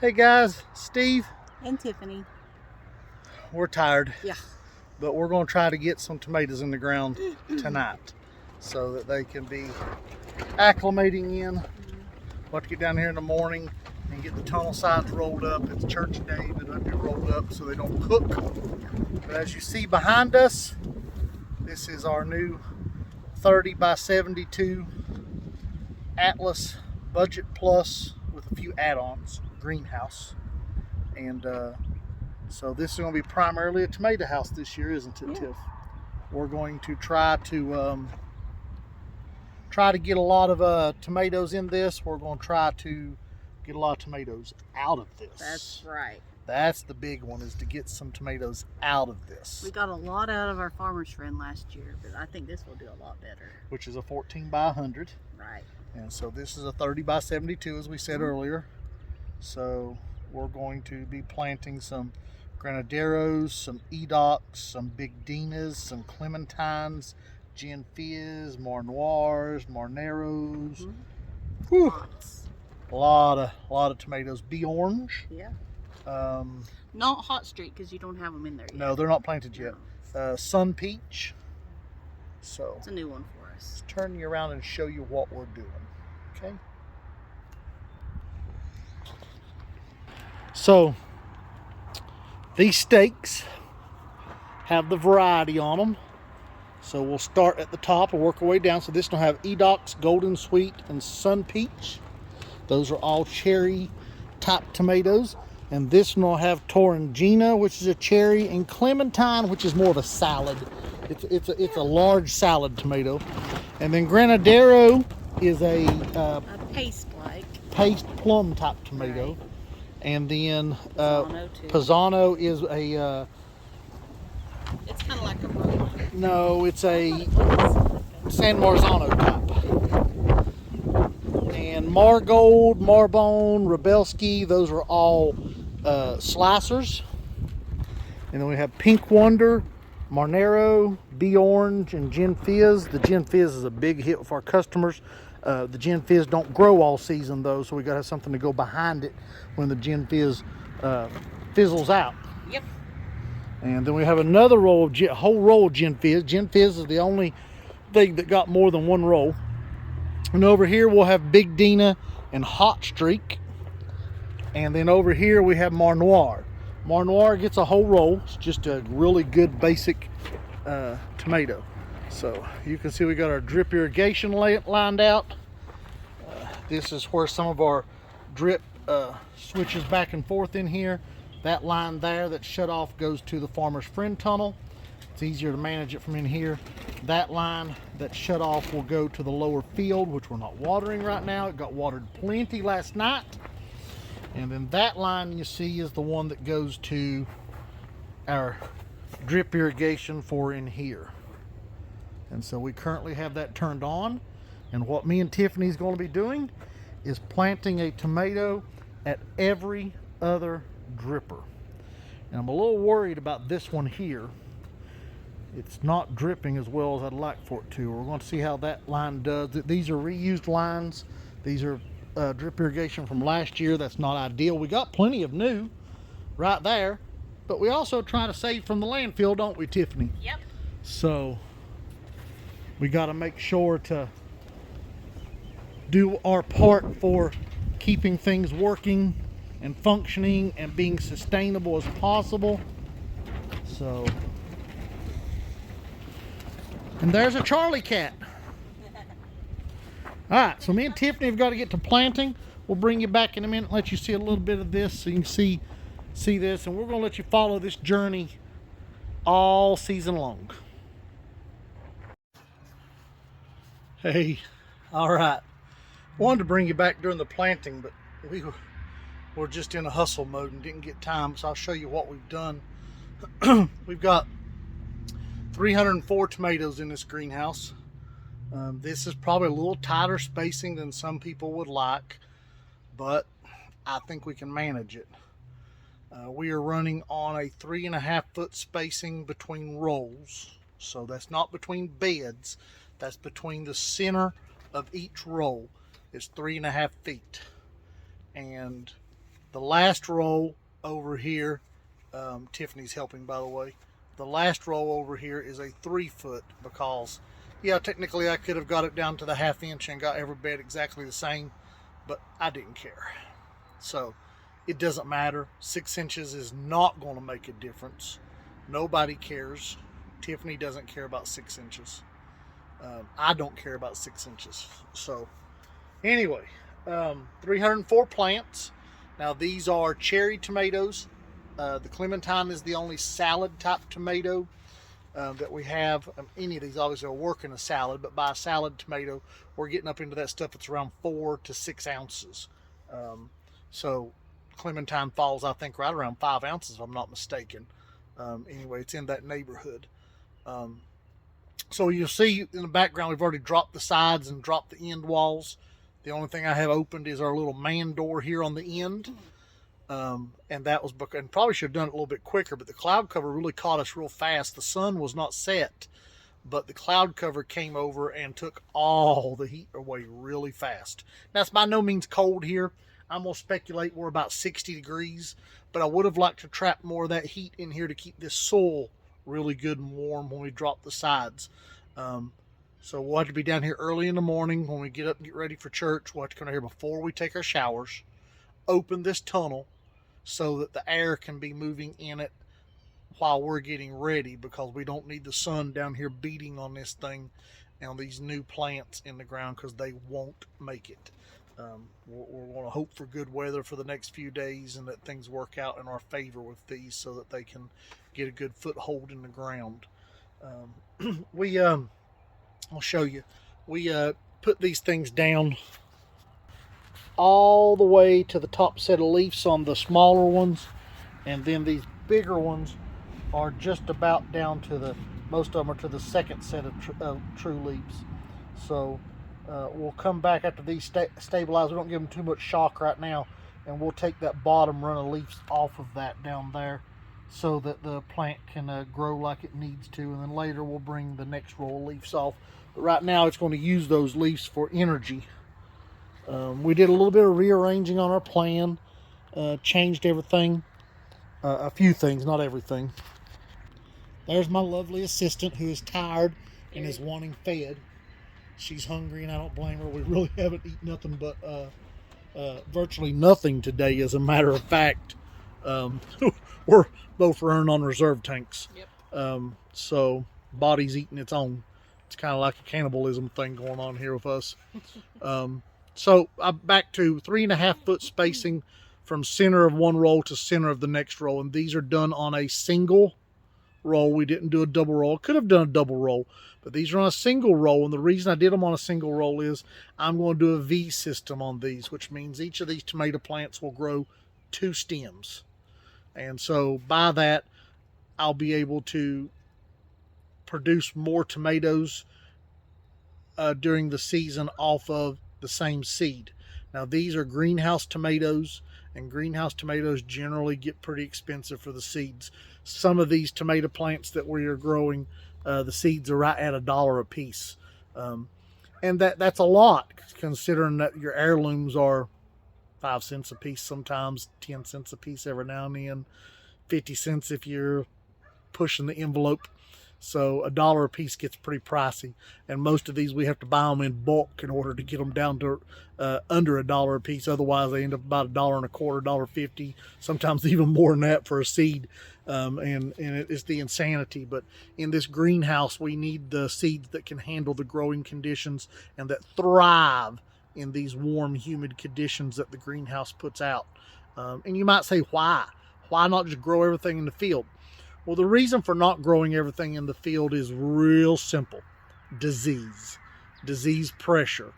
Hey guys, Steve and Tiffany. We're tired. Yeah. But we're going to try to get some tomatoes in the ground tonight so that they can be acclimating in. We'll have to get down here in the morning and get the tunnel sides rolled up. It's church day, but they'll be rolled up so they don't cook. But as you see behind us, this is our new 30 by 72 Atlas Budget Plus with a few add-ons greenhouse. And so this is going to be primarily a tomato house this year, isn't it, Tiff? We're going to try to get a lot of tomatoes in this. We're going to try to get a lot of tomatoes out of this. That's right. That's the big one, is to get some tomatoes out of this. We got a lot out of our Farmer's Friend last year, but I think this will do a lot better. Which is a 14 by 100. Right. And so this is a 30 by 72, as we said earlier. So we're going to be planting some Granaderos, some Edocs, some Big Dinas, some Clementines, Gin Fizz, Mar Noirs, Marneros. Whew. A lot of tomatoes. Bee Orange. Yeah. Not Hot Streak, because you don't have them in there yet. No, they're not planted yet. No. Sun Peach. So it's a new one for us. Let's turn you around and show you what we're doing. Okay. So these stakes have the variety on them. So we'll start at the top and work our way down. So this will have Edocs, Golden Sweet, and Sun Peach. Those are all cherry type tomatoes. And this one will have Torringina, which is a cherry, and Clementine, which is more of a salad. It's a large salad tomato. And then Granadero is a paste plum type tomato. Right. And then Pisano is a it's kind of like a roll. No, it's a San Marzano type. And Margold, Marbone, Rebelski, those are all slicers. And then we have Pink Wonder, Marnero, Bee Orange, and Gin Fizz. The Gin Fizz is a big hit with our customers. The Gin Fizz don't grow all season though, so we got to have something to go behind it when the Gin Fizz fizzles out. Yep. And then we have another roll of whole roll of Gin Fizz. Gin Fizz is the only thing that got more than one roll. And over here we'll have Big Dina and Hot Streak. And then over here we have Mar Noir. Mar Noir gets a whole roll. It's just a really good basic tomato. So you can see we got our drip irrigation lined out. This is where some of our drip switches back and forth in here. That line there that's shut off goes to the Farmer's Friend tunnel. It's easier to manage it from in here. That line that's shut off will go to the lower field, which we're not watering right now. It got watered plenty last night. And then that line you see is the one that goes to our drip irrigation for in here. And so we currently have that turned on. And what me and Tiffany's going to be doing is planting a tomato at every other dripper. And I'm a little worried about this one here. It's not dripping as well as I'd like for it to. We're going to see how that line does. These are reused lines. These are drip irrigation from last year. That's not ideal. We got plenty of new right there, but we also try to save from the landfill, don't we, Tiffany? Yep. So we got to make sure to do our part for keeping things working and functioning and being sustainable as possible. So, and there's a Charlie cat. All right, so me and Tiffany have got to get to planting. We'll bring you back in a minute and let you see a little bit of this so you can see this, and we're going to let you follow this journey all season long. Hey, all right. Wanted to bring you back during the planting, but we're just in a hustle mode and didn't get time, so I'll show you what we've done. We've got 304 tomatoes in this greenhouse. This is probably a little tighter spacing than some people would like, but I think we can manage it. We are running on a 3.5 foot spacing between rows. So that's not between beds, that's between the center of each row is 3.5 feet. And The last row over here, Tiffany's helping, by the way. The last row over here is a 3 foot because, yeah, technically I could have got it down to the 1/2 inch and got every bed exactly the same, but I didn't care. So it doesn't matter. 6 inches is not going to make a difference. Nobody cares. Tiffany doesn't care about 6 inches. I don't care about 6 inches. So anyway, 304 plants. Now these are cherry tomatoes. The Clementine is the only salad type tomato that we have. Any of these obviously will work in a salad, but by a salad tomato, we're getting up into that stuff that's around 4 to 6 ounces. So Clementine falls, I think, right around 5 ounces, if I'm not mistaken. Anyway, it's in that neighborhood. So you'll see in the background, we've already dropped the sides and dropped the end walls. The only thing I have opened is our little man door here on the end. And that was because, and probably should have done it a little bit quicker, but the cloud cover really caught us real fast. The sun was not set, but the cloud cover came over and took all the heat away really fast. Now, it's by no means cold here. I'm going to speculate we're about 60 degrees, but I would have liked to trap more of that heat in here to keep this soil really good and warm when we drop the sides. So we'll have to be down here early in the morning when we get up and get ready for church. We'll have to come down here before we take our showers, open this tunnel so that the air can be moving in it while we're getting ready, because we don't need the sun down here beating on this thing and on these new plants in the ground, because they won't make it. We're going to hope for good weather for the next few days and that things work out in our favor with these so that they can get a good foothold in the ground. I'll show you. We put these things down all the way to the top set of leaves on the smaller ones, and then these bigger ones are just about down to the, most of them are to the second set of true leaves. So we'll come back after these stabilize. We don't give them too much shock right now, and we'll take that bottom run of leaves off of that down there so that the plant can grow like it needs to, and then later we'll bring the next row of leaves off. But right now it's going to use those leaves for energy. We did a little bit of rearranging on our plan, changed everything, a few things, not everything. There's my lovely assistant who is tired and is wanting fed. She's hungry and I don't blame her. We really haven't eaten nothing but virtually nothing today, as a matter of fact. We're both running on reserve tanks. Yep. So body's eating its own. It's kind of like a cannibalism thing going on here with us. So I'm back to 3.5 foot spacing from center of one roll to center of the next roll. And these are done on a single roll. We didn't do a double roll. Could have done a double roll, but these are on a single roll. And the reason I did them on a single roll is I'm going to do a V system on these, which means each of these tomato plants will grow 2 stems. And so by that, I'll be able to produce more tomatoes during the season off of the same seed. Now these are greenhouse tomatoes, and greenhouse tomatoes generally get pretty expensive for the seeds. Some of these tomato plants that we are growing, the seeds are right at $1 a piece. And that's a lot, considering that your heirlooms are 5 cents a piece, sometimes 10 cents a piece every now and then, 50 cents if you're pushing the envelope. So $1 a piece gets pretty pricey, and most of these we have to buy them in bulk in order to get them down to under $1 a piece. Otherwise, they end up about $1.25, $1.50, sometimes even more than that for a seed. And it's the insanity. But in this greenhouse, we need the seeds that can handle the growing conditions and that thrive in these warm, humid conditions that the greenhouse puts out. And you might say, why? Why not just grow everything in the field? Well, the reason for not growing everything in the field is real simple. Disease pressure,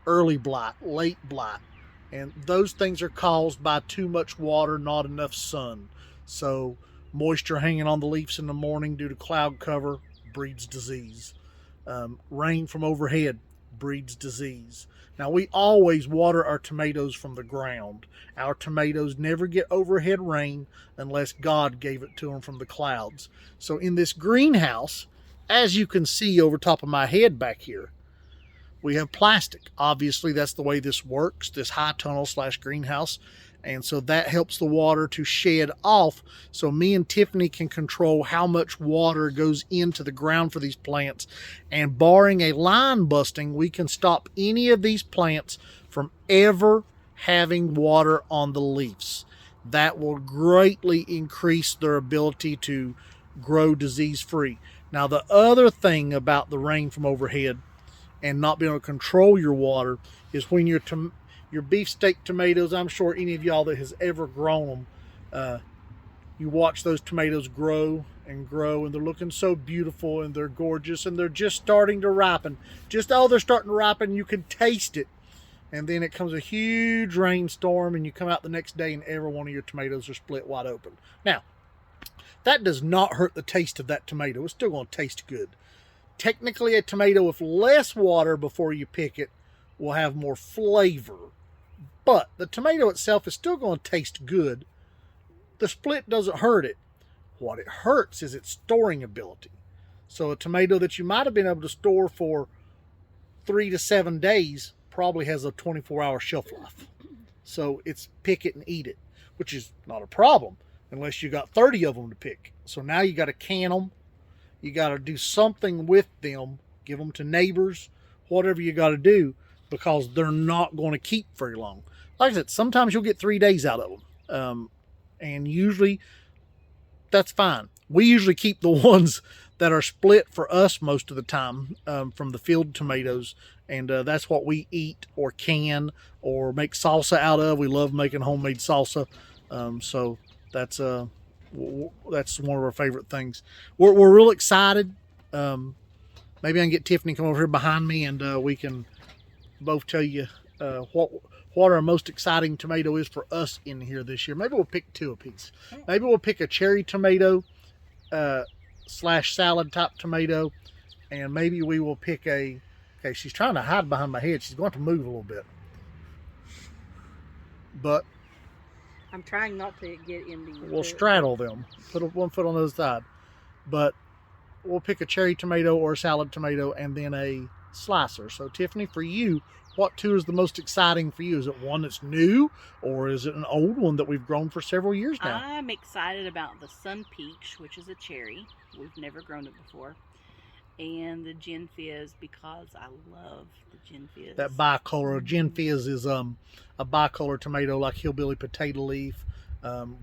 early blight, late blight. And those things are caused by too much water, not enough sun. So moisture hanging on the leaves in the morning due to cloud cover breeds disease. Rain from overhead breeds disease. Now, we always water our tomatoes from the ground. Our tomatoes never get overhead rain unless God gave it to them from the clouds. So in this greenhouse, as you can see over top of my head back here, we have plastic. Obviously, that's the way this works, this high tunnel / greenhouse. And so that helps the water to shed off. So me and Tiffany can control how much water goes into the ground for these plants. And barring a line busting, we can stop any of these plants from ever having water on the leaves. That will greatly increase their ability to grow disease free. Now, the other thing about the rain from overhead and not being able to control your water is when your beefsteak tomatoes, I'm sure any of y'all that has ever grown them, you watch those tomatoes grow and grow, and they're looking so beautiful and they're gorgeous and they're just starting to ripen. Just, oh, they're starting to ripen, you can taste it. And then it comes a huge rainstorm and you come out the next day and every one of your tomatoes are split wide open. Now, that does not hurt the taste of that tomato. It's still going to taste good. Technically, a tomato with less water before you pick it will have more flavor. But the tomato itself is still going to taste good. The split doesn't hurt it. What it hurts is its storing ability. So a tomato that you might have been able to store for 3 to 7 days probably has a 24-hour shelf life. So it's pick it and eat it, which is not a problem unless you got 30 of them to pick. So now you got to can them. You got to do something with them, give them to neighbors, whatever you got to do, because they're not going to keep very long. Like I said, sometimes you'll get 3 days out of them. And usually that's fine. We usually keep the ones that are split for us most of the time from the field tomatoes. And that's what we eat or can or make salsa out of. We love making homemade salsa. So that's one of our favorite things. We're real excited. Maybe I can get Tiffany to come over here behind me and we can both tell you what our most exciting tomato is for us in here this year. Maybe we'll pick 2 apiece. Maybe we'll pick a cherry tomato slash salad type tomato, and maybe we will pick a, okay, she's trying to hide behind my head. She's going to move a little bit. But I'm trying not to get in the... we'll straddle them. Put one foot on the other side. But we'll pick a cherry tomato or a salad tomato and then a slicer. So Tiffany, for you, what 2 is the most exciting for you? Is it one that's new or is it an old one that we've grown for several years now? I'm excited about the Sun Peach, which is a cherry. We've never grown it before. And the Gin Fizz, because I love the Gin Fizz. That bicolor. Gin Fizz is a bicolor tomato like hillbilly potato leaf,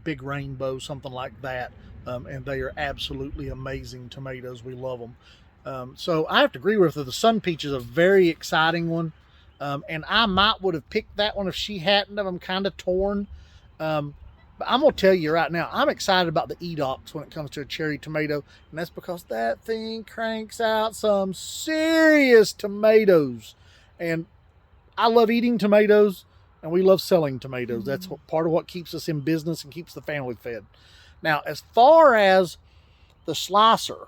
big rainbow, something like that. And they are absolutely amazing tomatoes. We love them. So I have to agree with her. The Sun Peach is a very exciting one. And I might would have picked that one if she hadn't. I'm kind of torn. But I'm going to tell you right now, I'm excited about the Edox when it comes to a cherry tomato. And that's because that thing cranks out some serious tomatoes. And I love eating tomatoes and we love selling tomatoes. That's part of what keeps us in business and keeps the family fed. Now, as far as the slicer,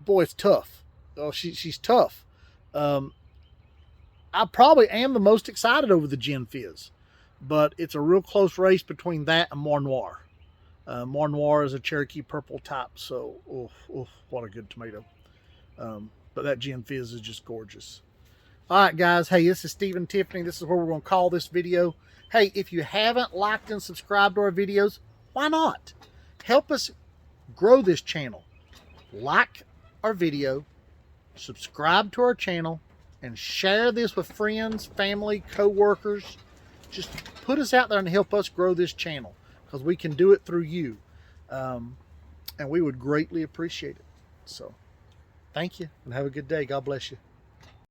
boy, it's tough. Oh, she's tough. I probably am the most excited over the Gin Fizz, but it's a real close race between that and Mar Noir. Mar Noir is a Cherokee purple type, so what a good tomato. But that Gin Fizz is just gorgeous. All right, guys. Hey, this is Steve and Tiffany. This is where we're going to call this video. Hey, if you haven't liked and subscribed to our videos, why not? Help us grow this channel. Like our video, subscribe to our channel, and share this with friends, family, co-workers. Just put us out there and help us grow this channel because we can do it through you. And we would greatly appreciate it. So thank you and have a good day. God bless you.